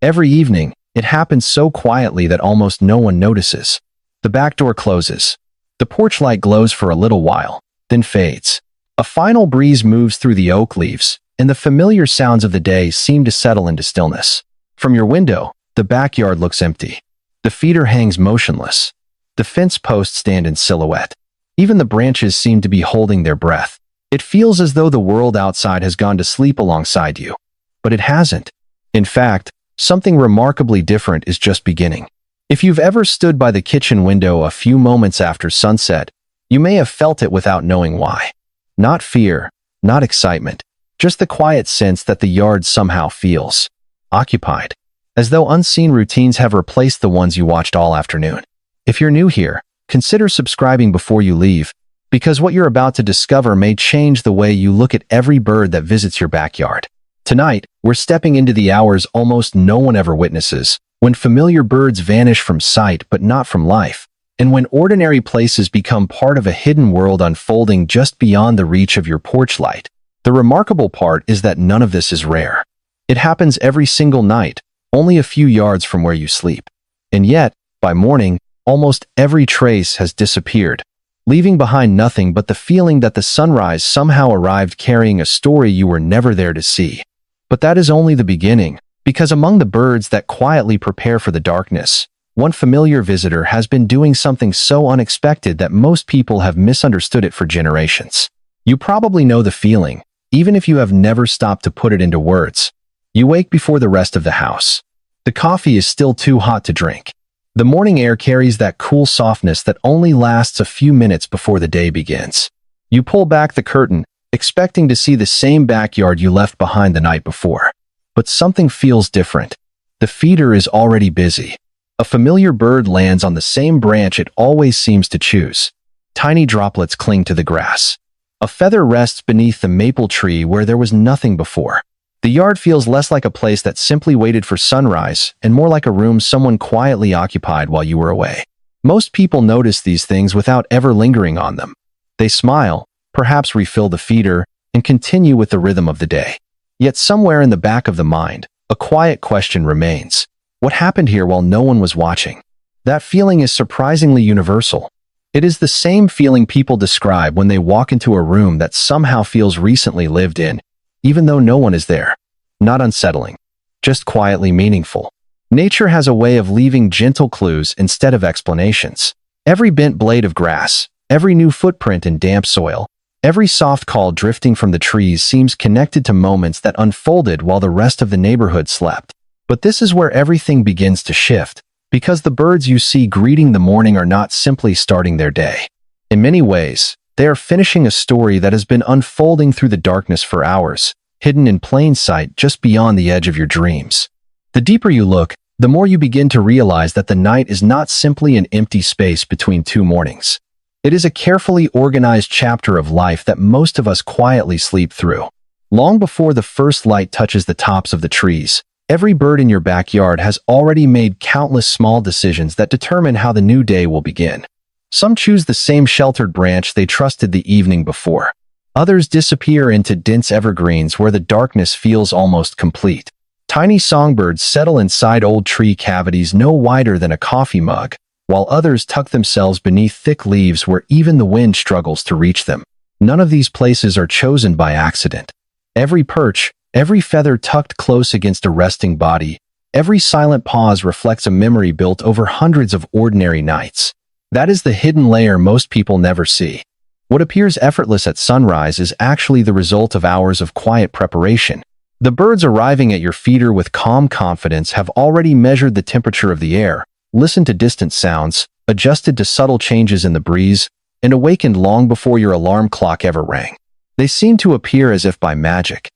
Every evening, it happens so quietly that almost no one notices. The back door closes. The porch light glows for a little while, then fades. A final breeze moves through the oak leaves, and the familiar sounds of the day seem to settle into stillness. From your window, the backyard looks empty. The feeder hangs motionless. The fence posts stand in silhouette. Even the branches seem to be holding their breath. It feels as though the world outside has gone to sleep alongside you. But it hasn't. In fact, something remarkably different is just beginning. If you've ever stood by the kitchen window a few moments after sunset, you may have felt it without knowing why. Not fear, not excitement, just the quiet sense that the yard somehow feels occupied, as though unseen routines have replaced the ones you watched all afternoon. If you're new here, consider subscribing before you leave, because what you're about to discover may change the way you look at every bird that visits your backyard. Tonight, we're stepping into the hours almost no one ever witnesses, when familiar birds vanish from sight but not from life, and when ordinary places become part of a hidden world unfolding just beyond the reach of your porch light. The remarkable part is that none of this is rare. It happens every single night, only a few yards from where you sleep. And yet, by morning, almost every trace has disappeared, leaving behind nothing but the feeling that the sunrise somehow arrived carrying a story you were never there to see. But that is only the beginning, because among the birds that quietly prepare for the darkness, one familiar visitor has been doing something so unexpected that most people have misunderstood it for generations. You probably know the feeling, even if you have never stopped to put it into words. You wake before the rest of the house. The coffee is still too hot to drink. The morning air carries that cool softness that only lasts a few minutes before the day begins. You pull back the curtain, expecting to see the same backyard you left behind the night before. But something feels different. The feeder is already busy. A familiar bird lands on the same branch it always seems to choose. Tiny droplets cling to the grass. A feather rests beneath the maple tree where there was nothing before. The yard feels less like a place that simply waited for sunrise and more like a room someone quietly occupied while you were away. Most people notice these things without ever lingering on them. They smile, perhaps refill the feeder, and continue with the rhythm of the day. Yet somewhere in the back of the mind, a quiet question remains. What happened here while no one was watching? That feeling is surprisingly universal. It is the same feeling people describe when they walk into a room that somehow feels recently lived in, even though no one is there. Not unsettling, just quietly meaningful. Nature has a way of leaving gentle clues instead of explanations. Every bent blade of grass, every new footprint in damp soil, every soft call drifting from the trees seems connected to moments that unfolded while the rest of the neighborhood slept. But this is where everything begins to shift, because the birds you see greeting the morning are not simply starting their day. In many ways, they are finishing a story that has been unfolding through the darkness for hours, hidden in plain sight just beyond the edge of your dreams. The deeper you look, the more you begin to realize that the night is not simply an empty space between two mornings. It is a carefully organized chapter of life that most of us quietly sleep through. Long before the first light touches the tops of the trees, every bird in your backyard has already made countless small decisions that determine how the new day will begin. Some choose the same sheltered branch they trusted the evening before. Others disappear into dense evergreens where the darkness feels almost complete. Tiny songbirds settle inside old tree cavities no wider than a coffee mug, while others tuck themselves beneath thick leaves where even the wind struggles to reach them. None of these places are chosen by accident. Every perch, every feather tucked close against a resting body, every silent pause reflects a memory built over hundreds of ordinary nights. That is the hidden layer most people never see. What appears effortless at sunrise is actually the result of hours of quiet preparation. The birds arriving at your feeder with calm confidence have already measured the temperature of the air, listened to distant sounds, adjusted to subtle changes in the breeze, and awakened long before your alarm clock ever rang. They seem to appear as if by magic.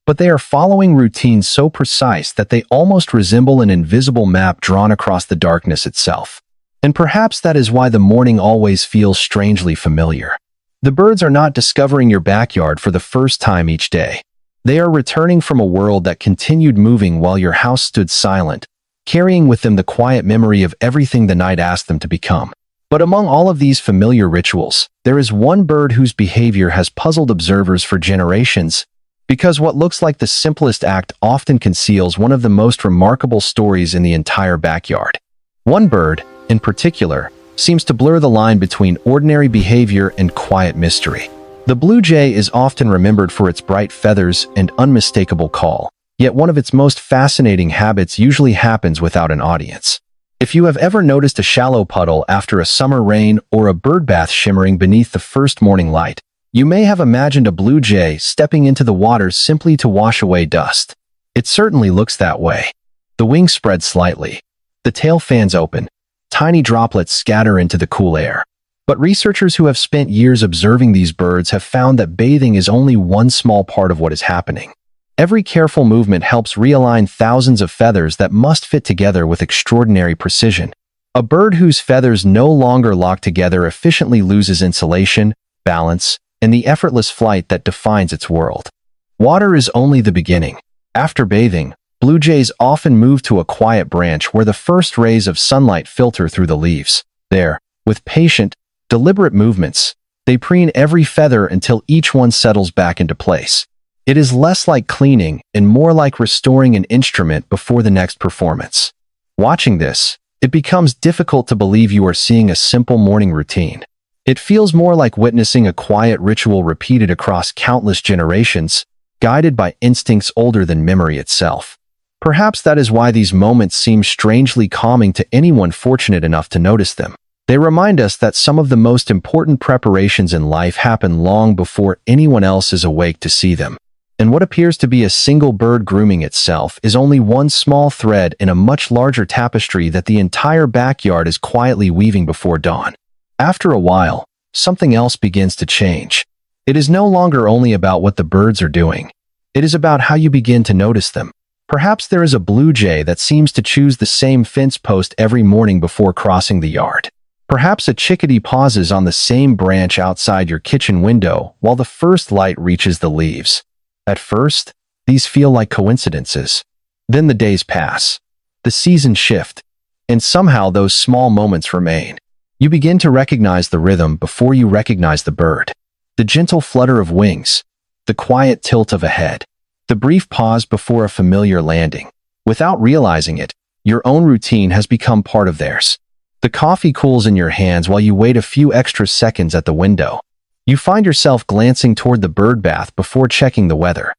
But they are following routines so precise that they almost resemble an invisible map drawn across the darkness itself. And perhaps that is why the morning always feels strangely familiar. The birds are not discovering your backyard for the first time each day. They are returning from a world that continued moving while your house stood silent, carrying with them the quiet memory of everything the night asked them to become. But among all of these familiar rituals, there is one bird whose behavior has puzzled observers for generations, Because what looks like the simplest act often conceals one of the most remarkable stories in the entire backyard. One bird, in particular, seems to blur the line between ordinary behavior and quiet mystery. The blue jay is often remembered for its bright feathers and unmistakable call, yet one of its most fascinating habits usually happens without an audience. If you have ever noticed a shallow puddle after a summer rain or a birdbath shimmering beneath the first morning light, you may have imagined a blue jay stepping into the water simply to wash away dust. It certainly looks that way. The wings spread slightly. The tail fans open. Tiny droplets scatter into the cool air. But researchers who have spent years observing these birds have found that bathing is only one small part of what is happening. Every careful movement helps realign thousands of feathers that must fit together with extraordinary precision. A bird whose feathers no longer lock together efficiently loses insulation, balance, and the effortless flight that defines its world. Water is only the beginning. After bathing, blue jays often move to a quiet branch where the first rays of sunlight filter through the leaves. There, with patient, deliberate movements, they preen every feather until each one settles back into place. It is less like cleaning and more like restoring an instrument before the next performance. Watching this, it becomes difficult to believe you are seeing a simple morning routine. It feels more like witnessing a quiet ritual repeated across countless generations, guided by instincts older than memory itself. Perhaps that is why these moments seem strangely calming to anyone fortunate enough to notice them. They remind us that some of the most important preparations in life happen long before anyone else is awake to see them. And what appears to be a single bird grooming itself is only one small thread in a much larger tapestry that the entire backyard is quietly weaving before dawn. After a while, something else begins to change. It is no longer only about what the birds are doing. It is about how you begin to notice them. Perhaps there is a blue jay that seems to choose the same fence post every morning before crossing the yard. Perhaps a chickadee pauses on the same branch outside your kitchen window while the first light reaches the leaves. At first, these feel like coincidences. Then the days pass. The seasons shift. And somehow those small moments remain. You begin to recognize the rhythm before you recognize the bird. The gentle flutter of wings. The quiet tilt of a head. The brief pause before a familiar landing. Without realizing it, your own routine has become part of theirs. The coffee cools in your hands while you wait a few extra seconds at the window. You find yourself glancing toward the bird bath before checking the weather.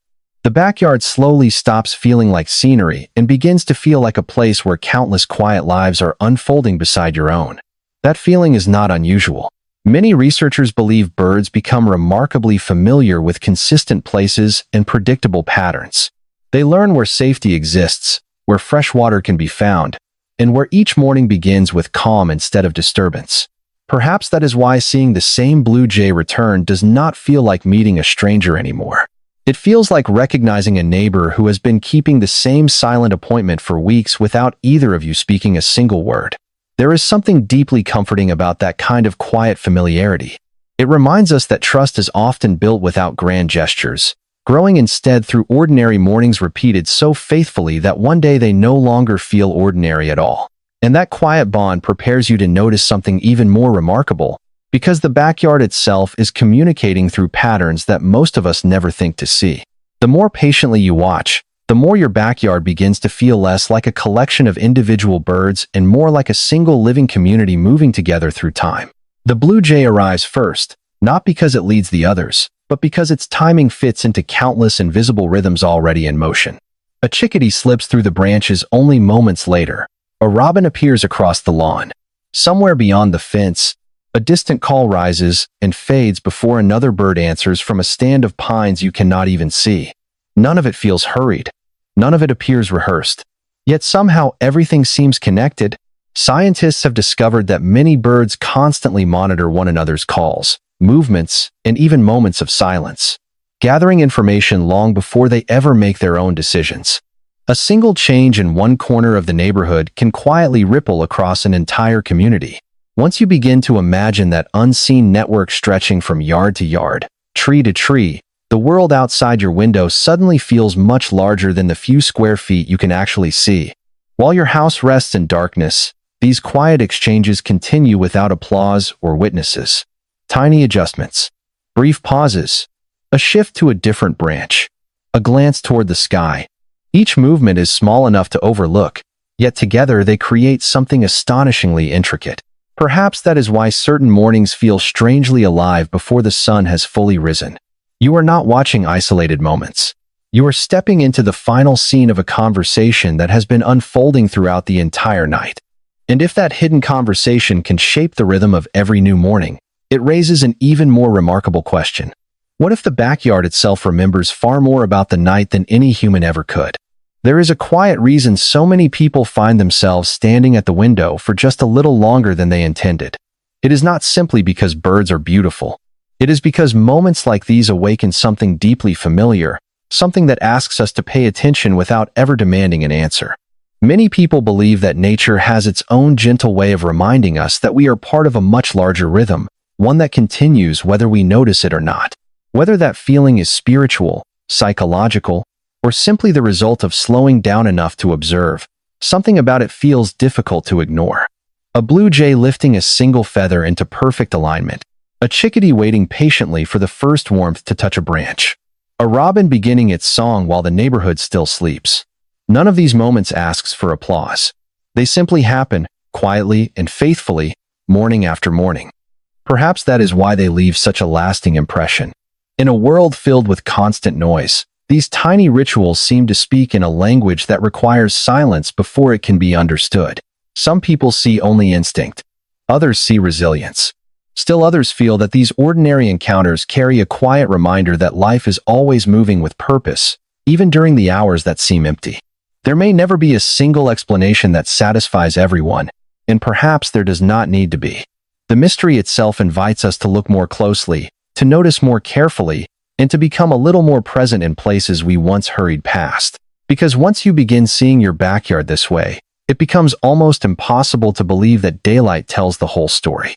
The backyard slowly stops feeling like scenery and begins to feel like a place where countless quiet lives are unfolding beside your own. That feeling is not unusual. Many researchers believe birds become remarkably familiar with consistent places and predictable patterns. They learn where safety exists, where fresh water can be found, and where each morning begins with calm instead of disturbance. Perhaps that is why seeing the same blue jay return does not feel like meeting a stranger anymore. It feels like recognizing a neighbor who has been keeping the same silent appointment for weeks without either of you speaking a single word. There is something deeply comforting about that kind of quiet familiarity. It reminds us that trust is often built without grand gestures, growing instead through ordinary mornings repeated so faithfully that one day they no longer feel ordinary at all. And that quiet bond prepares you to notice something even more remarkable, because the backyard itself is communicating through patterns that most of us never think to see. The more patiently you watch, the more your backyard begins to feel less like a collection of individual birds and more like a single living community moving together through time. The blue jay arrives first, not because it leads the others, but because its timing fits into countless invisible rhythms already in motion. A chickadee slips through the branches only moments later. A robin appears across the lawn. Somewhere beyond the fence, a distant call rises and fades before another bird answers from a stand of pines you cannot even see. None of it feels hurried. None of it appears rehearsed. Yet somehow everything seems connected. Scientists have discovered that many birds constantly monitor one another's calls, movements, and even moments of silence, gathering information long before they ever make their own decisions. A single change in one corner of the neighborhood can quietly ripple across an entire community. Once you begin to imagine that unseen network stretching from yard to yard, tree to tree, the world outside your window suddenly feels much larger than the few square feet you can actually see. While your house rests in darkness, these quiet exchanges continue without applause or witnesses. Tiny adjustments, brief pauses, a shift to a different branch, a glance toward the sky. Each movement is small enough to overlook, yet together they create something astonishingly intricate. Perhaps that is why certain mornings feel strangely alive before the sun has fully risen. You are not watching isolated moments. You are stepping into the final scene of a conversation that has been unfolding throughout the entire night. And if that hidden conversation can shape the rhythm of every new morning, it raises an even more remarkable question. What if the backyard itself remembers far more about the night than any human ever could? There is a quiet reason so many people find themselves standing at the window for just a little longer than they intended. It is not simply because birds are beautiful. It is because moments like these awaken something deeply familiar, something that asks us to pay attention without ever demanding an answer. Many people believe that nature has its own gentle way of reminding us that we are part of a much larger rhythm, one that continues whether we notice it or not. Whether that feeling is spiritual, psychological, or simply the result of slowing down enough to observe, something about it feels difficult to ignore. A blue jay lifting a single feather into perfect alignment, a chickadee waiting patiently for the first warmth to touch a branch, a robin beginning its song while the neighborhood still sleeps. None of these moments asks for applause. They simply happen, quietly and faithfully, morning after morning. Perhaps that is why they leave such a lasting impression. In a world filled with constant noise, these tiny rituals seem to speak in a language that requires silence before it can be understood. Some people see only instinct. Others see resilience. Still others feel that these ordinary encounters carry a quiet reminder that life is always moving with purpose, even during the hours that seem empty. There may never be a single explanation that satisfies everyone, and perhaps there does not need to be. The mystery itself invites us to look more closely, to notice more carefully, and to become a little more present in places we once hurried past. Because once you begin seeing your backyard this way, it becomes almost impossible to believe that daylight tells the whole story.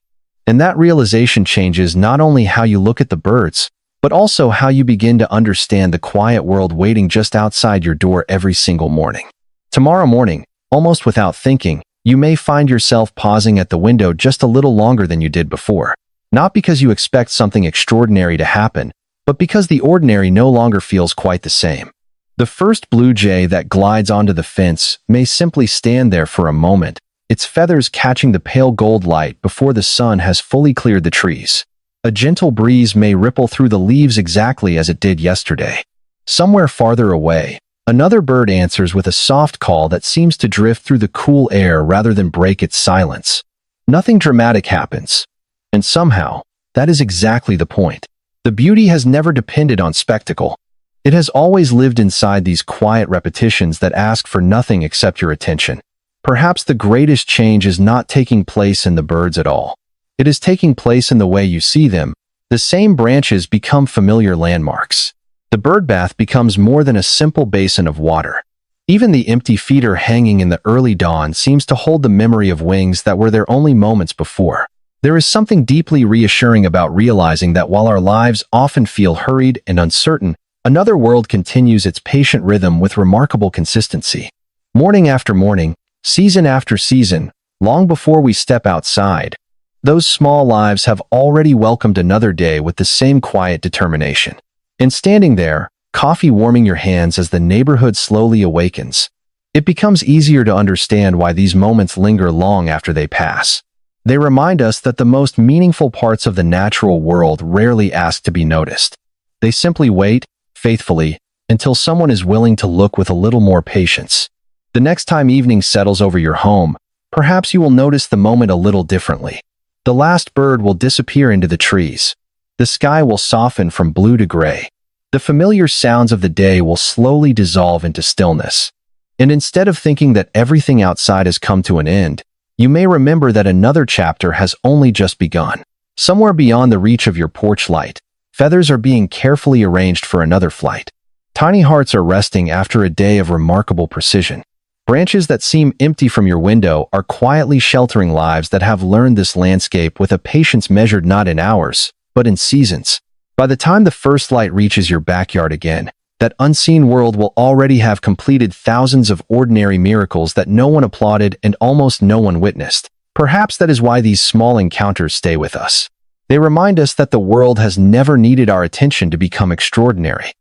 And that realization changes not only how you look at the birds, but also how you begin to understand the quiet world waiting just outside your door every single morning. Tomorrow morning, almost without thinking, you may find yourself pausing at the window just a little longer than you did before. Not because you expect something extraordinary to happen, but because the ordinary no longer feels quite the same. The first blue jay that glides onto the fence may simply stand there for a moment, its feathers catching the pale gold light before the sun has fully cleared the trees. A gentle breeze may ripple through the leaves exactly as it did yesterday. Somewhere farther away, another bird answers with a soft call that seems to drift through the cool air rather than break its silence. Nothing dramatic happens. And somehow, that is exactly the point. The beauty has never depended on spectacle. It has always lived inside these quiet repetitions that ask for nothing except your attention. Perhaps the greatest change is not taking place in the birds at all. It is taking place in the way you see them. The same branches become familiar landmarks. The bird bath becomes more than a simple basin of water. Even the empty feeder hanging in the early dawn seems to hold the memory of wings that were there only moments before. There is something deeply reassuring about realizing that while our lives often feel hurried and uncertain, another world continues its patient rhythm with remarkable consistency. Morning after morning, season after season, long before we step outside, those small lives have already welcomed another day with the same quiet determination. And standing there, coffee warming your hands as the neighborhood slowly awakens, it becomes easier to understand why these moments linger long after they pass. They remind us that the most meaningful parts of the natural world rarely ask to be noticed. They simply wait, faithfully, until someone is willing to look with a little more patience. The next time evening settles over your home, perhaps you will notice the moment a little differently. The last bird will disappear into the trees. The sky will soften from blue to gray. The familiar sounds of the day will slowly dissolve into stillness. And instead of thinking that everything outside has come to an end, you may remember that another chapter has only just begun. Somewhere beyond the reach of your porch light, feathers are being carefully arranged for another flight. Tiny hearts are resting after a day of remarkable precision. Branches that seem empty from your window are quietly sheltering lives that have learned this landscape with a patience measured not in hours, but in seasons. By the time the first light reaches your backyard again, that unseen world will already have completed thousands of ordinary miracles that no one applauded and almost no one witnessed. Perhaps that is why these small encounters stay with us. They remind us that the world has never needed our attention to become extraordinary.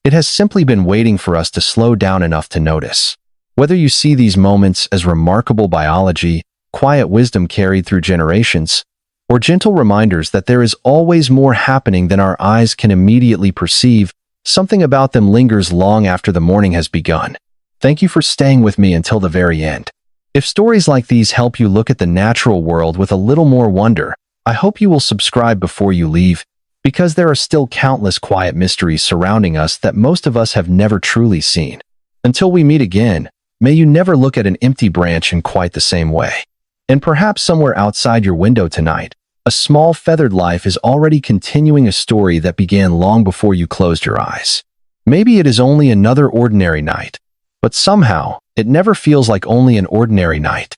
It has simply been waiting for us to slow down enough to notice. Whether you see these moments as remarkable biology, quiet wisdom carried through generations, or gentle reminders that there is always more happening than our eyes can immediately perceive, something about them lingers long after the morning has begun. Thank you for staying with me until the very end. If stories like these help you look at the natural world with a little more wonder, I hope you will subscribe before you leave, because there are still countless quiet mysteries surrounding us that most of us have never truly seen. Until we meet again, may you never look at an empty branch in quite the same way. And perhaps somewhere outside your window tonight, a small feathered life is already continuing a story that began long before you closed your eyes. Maybe it is only another ordinary night, but somehow, it never feels like only an ordinary night.